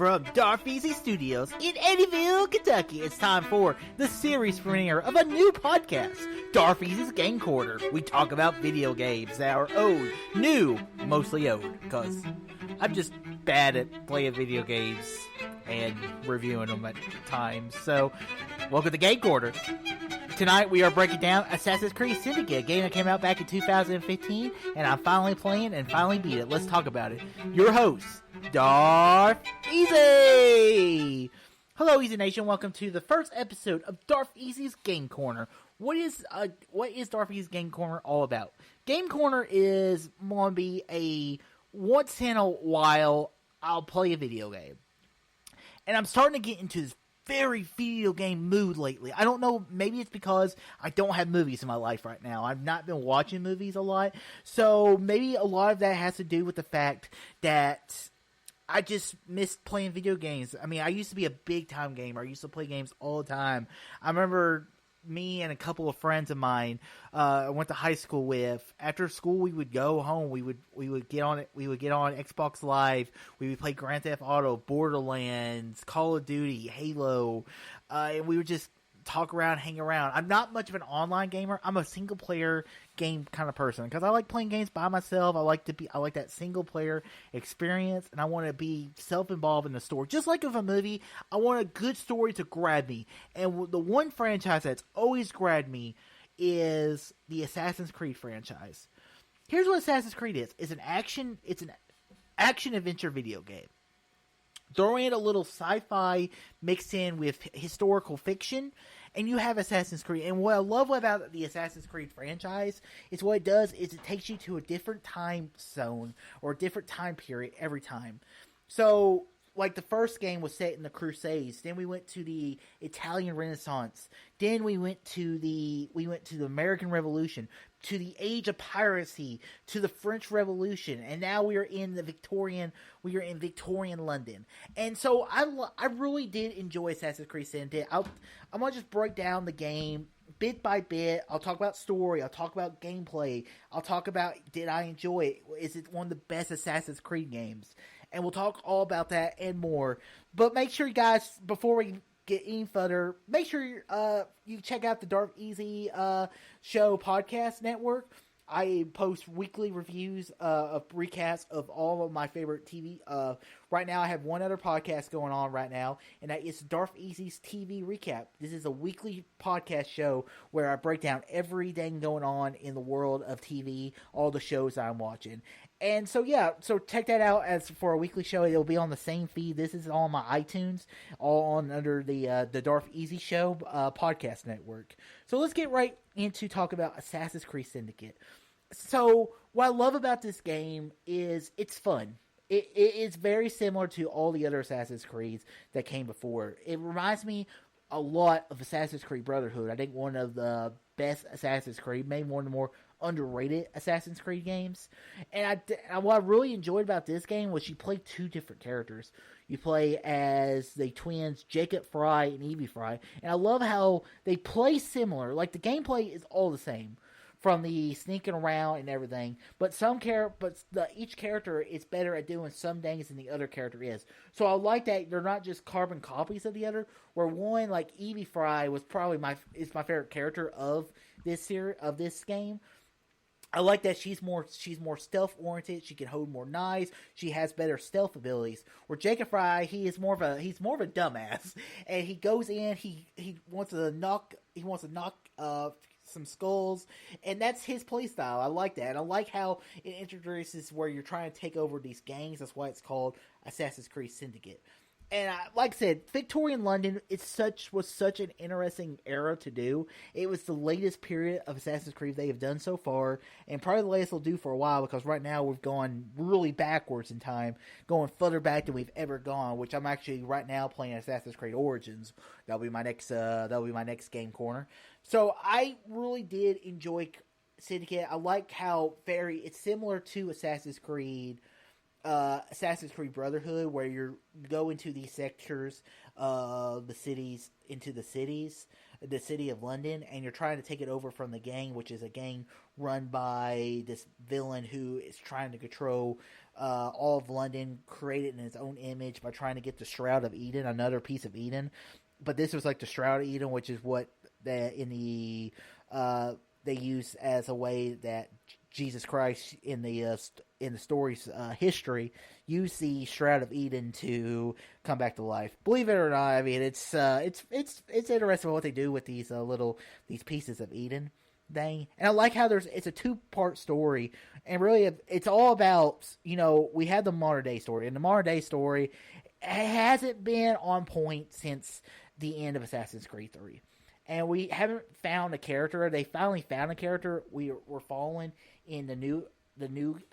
From Darfeasy Studios in Eddyville, Kentucky, it's time for the series premiere of a new podcast, Darfeasy's Game Corner. We talk about video games that are old, new, mostly old, because I'm just bad at playing video games and reviewing them at times. So, welcome to Game Corner. Tonight we are breaking down Assassin's Creed Syndicate, a game that came out back in 2015, and I'm finally playing and finally beat it. Let's talk about it. Your host, Darf Easy! Hello, Easy Nation. Welcome to the first episode of Darf Easy's Game Corner. What is Darf Easy's Game Corner all about? Game Corner is going to be a once in a while I'll play a video game. And I'm starting to get into this very video game mood lately. I don't know, maybe it's because I don't have movies in my life right now. I've not been watching movies a lot. So maybe a lot of that has to do with the fact that I just missed playing video games. I mean, I used to be a big time gamer. I used to play games all the time. I remember me and a couple of friends of mine I went to high school with. After school, we would go home. We would get on Xbox Live. We would play Grand Theft Auto, Borderlands, Call of Duty, Halo, and we would just talk around, hang around. I'm not much of an online gamer. I'm a single player game kind of person because I like playing games by myself. I like that single player experience, and I want to be self-involved in the story. Just like with a movie, I want a good story to grab me. And the one franchise that's always grabbed me is the Assassin's Creed franchise. Here's what Assassin's Creed is. It's an action adventure video game. Throw in a little sci-fi mixed in with historical fiction, and you have Assassin's Creed. And what I love about the Assassin's Creed franchise is what it does is it takes you to a different time zone or a different time period every time. So, like the first game was set in the Crusades, then we went to the Italian Renaissance, then we went to the American Revolution, to the Age of Piracy, to the French Revolution, and now we are in Victorian London. And so I really did enjoy Assassin's Creed Syndicate. I'm gonna just break down the game bit by bit. I'll talk about story, I'll talk about gameplay, I'll talk about did I enjoy it? Is it one of the best Assassin's Creed games? And we'll talk all about that and more. But make sure you guys, before we get any further, make sure you check out the Dark Easy Show podcast network. I post weekly reviews of recasts of all of my favorite TV. Right now, I have one other podcast going on right now, and that is Darth Easy's TV Recap. This is a weekly podcast show where I break down everything going on in the world of TV, all the shows I'm watching. And so, yeah, so check that out as for a weekly show. It'll be on the same feed. This is on my iTunes, all on under the Darth Easy Show podcast network. So let's get right into talk about Assassin's Creed Syndicate. So what I love about this game is it's fun. It is very similar to all the other Assassin's Creeds that came before. It reminds me a lot of Assassin's Creed Brotherhood. I think one of the best Assassin's Creed, maybe one of the more underrated Assassin's Creed games. And what I really enjoyed about this game was you play two different characters. You play as the twins Jacob Fry and Evie Fry. And I love how they play similar. Like the gameplay is all the same, from the sneaking around and everything, but each character is better at doing some things than the other character is. So I like that they're not just carbon copies of the other. Where one, like Evie Fry, was probably my favorite character of this game. I like that she's more stealth oriented. She can hold more knives. She has better stealth abilities. Where Jacob Fry, he's more of a dumbass, and he goes in. He wants to knock some skulls, and that's his playstyle. I like that. And I like how it introduces where you're trying to take over these gangs. That's why it's called Assassin's Creed Syndicate. And like I said, Victorian London was such an interesting era to do. It was the latest period of Assassin's Creed they have done so far, and probably the latest they'll do for a while, because right now we've gone really backwards in time, going further back than we've ever gone. Which I'm actually right now playing Assassin's Creed Origins. That'll be my next game corner. So I really did enjoy Syndicate. I like how it's similar to Assassin's Creed Brotherhood, where you go into these sectors of the cities, the city of London, and you're trying to take it over from the gang, which is a gang run by this villain who is trying to control all of London, created in his own image by trying to get the Shroud of Eden, another piece of Eden. But this was like the Shroud of Eden, which is what they use as a way that Jesus Christ in the story's history used the Shroud of Eden to come back to life. Believe it or not, I mean it's interesting what they do with these these pieces of Eden thing. And I like how it's a 2-part story, and really it's all about, we have the modern day story, and the modern day story hasn't been on point since the end of Assassin's Creed 3. And we haven't found a character. They finally found a character we're following in the new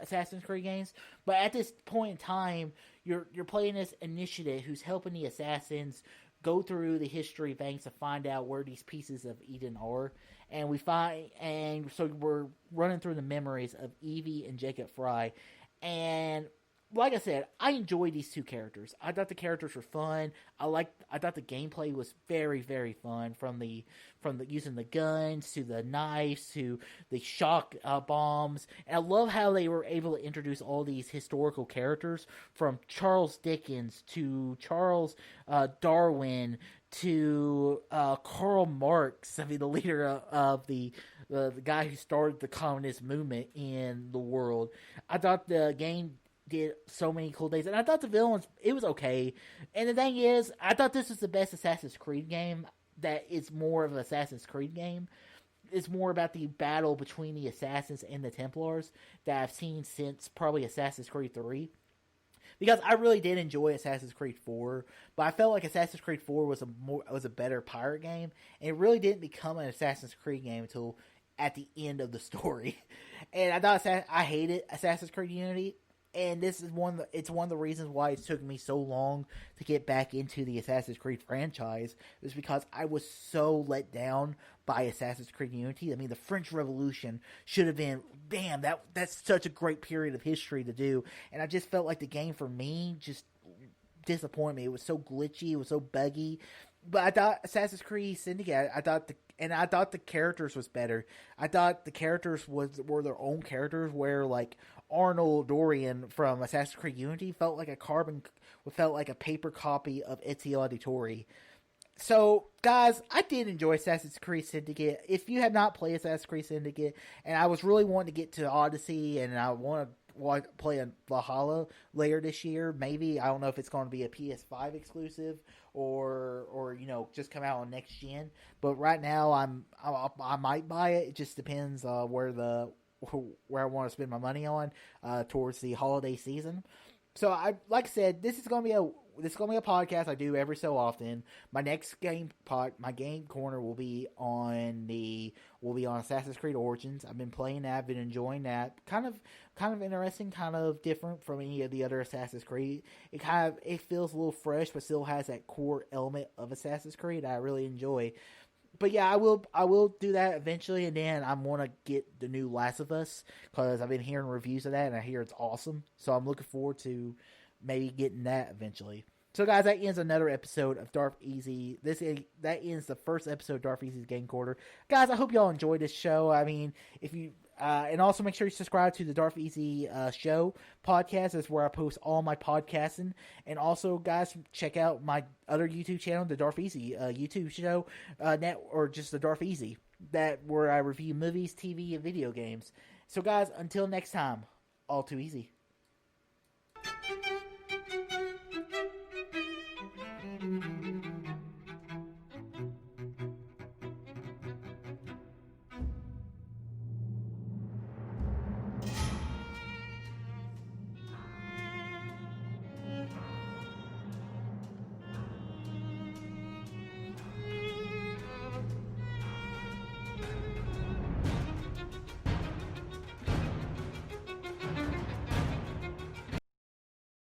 Assassin's Creed games. But at this point in time, you're playing this initiative who's helping the assassins go through the history banks to find out where these pieces of Eden are. And so we're running through the memories of Evie and Jacob Fry. And like I said, I enjoyed these 2 characters. I thought the characters were fun. I thought the gameplay was very, very fun, from the using the guns to the knives to the shock bombs. And I love how they were able to introduce all these historical characters, from Charles Dickens to Charles Darwin to Karl Marx. I mean, the leader of the guy who started the communist movement in the world. I thought the game did so many cool things, and I thought the villains, it was okay. And the thing is, I thought this was the best Assassin's Creed game that is more of an Assassin's Creed game. It's more about the battle between the assassins and the Templars that I've seen since probably Assassin's Creed 3. Because I really did enjoy Assassin's Creed 4, but I felt like Assassin's Creed 4 was a better pirate game, and it really didn't become an Assassin's Creed game until at the end of the story. And I hated Assassin's Creed Unity. And this is one of the reasons why it took me so long to get back into the Assassin's Creed franchise, is because I was so let down by Assassin's Creed Unity. I mean, the French Revolution should have been, damn, that's such a great period of history to do. And I just felt like the game, for me, just disappointed me. It was so glitchy, it was so buggy. But I thought Assassin's Creed Syndicate, I thought the characters was better. I thought the characters were their own characters, where like Arnold Dorian from Assassin's Creed Unity felt like a paper copy of Ezio Auditore. So, guys, I did enjoy Assassin's Creed Syndicate. If you have not played Assassin's Creed Syndicate, and I was really wanting to get to Odyssey, and I want to play a Valhalla later this year, maybe, I don't know if it's going to be a PS5 exclusive or just come out on next gen. But right now, I might buy it. It just depends where I want to spend my money on towards the holiday season. So like I said, this is going to be a podcast I do every so often. My next my game corner will be on Assassin's Creed Origins. I've been playing that, I've been enjoying that. Kind of interesting, kind of different from any of the other Assassin's Creed. It feels a little fresh, but still has that core element of Assassin's Creed that I really enjoy. But yeah, I will do that eventually, and then I'm going to get the new Last of Us, because I've been hearing reviews of that, and I hear it's awesome. So I'm looking forward to maybe getting that eventually. So guys, that ends another episode of Darth Easy. That ends the first episode of Darth Easy's Game Quarter. Guys, I hope y'all enjoyed this show. I mean, if you... and also make sure you subscribe to the Darth Easy Show podcast. That's where I post all my podcasting. And also, guys, check out my other YouTube channel, the Darth Easy YouTube show, or just the Darth Easy, where I review movies, TV, and video games. So, guys, until next time, all too easy.